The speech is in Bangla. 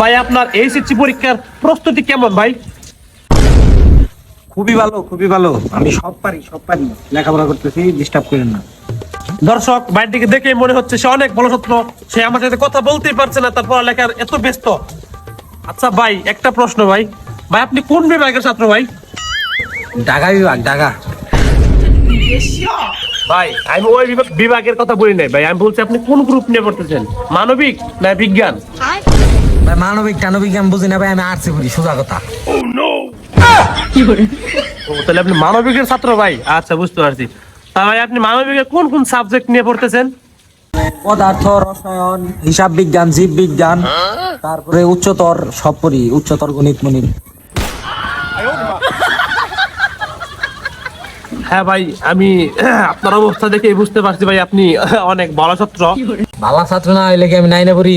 ভাই আপনার এইচএসসি পরীক্ষার প্রস্তুতি কেমন ভাই? খুবই ভালো, খুবই ভালো। আমি সব পারি, লেখাপড়া করতেছি, ডিস্টার্ব করেন না। দর্শক ভাইটিকে দেখে মনে হচ্ছে সে অনেক বড় ছাত্র, সে আমার সাথে কথা বলতেই পারছে না, তার পড়ালেখার এত ব্যস্ত। আচ্ছা ভাই, একটা প্রশ্ন ভাই, ভাই আপনি কোন বিভাগের ছাত্র ভাই? ঢাকা বিভাগ, ঢাকা। ভাই আমি ওই বিভাগের কথা বলি নাই ভাই, আমি বলছি আপনি কোন গ্রুপ নিয়ে পড়তেছেন, মানবিক না বিজ্ঞান? ভাই মানবিক টানবিক আমি বুঝি না ভাই, আমি আর্টসে পড়ি, সোজা কথা। ও তাহলে আপনি মানবিকের ছাত্র ভাই, আচ্ছা বুঝতে পারছি। তা ভাই আপনি মানবিকের কোন কোন সাবজেক্ট নিয়ে পড়তেছেন? পদার্থ, রসায়ন, হিসাব বিজ্ঞান, জীব বিজ্ঞান, তারপরে উচ্চতর সব পড়ি, উচ্চতর গণিত মনিত। হ্যাঁ ভাই, আমি আপনার অবস্থা দেখে বুঝতে পারছি ভাই আপনি অনেক ভালো ছাত্র। ভালো ছাত্র না হইলে কি আমি নাইনে পড়ি?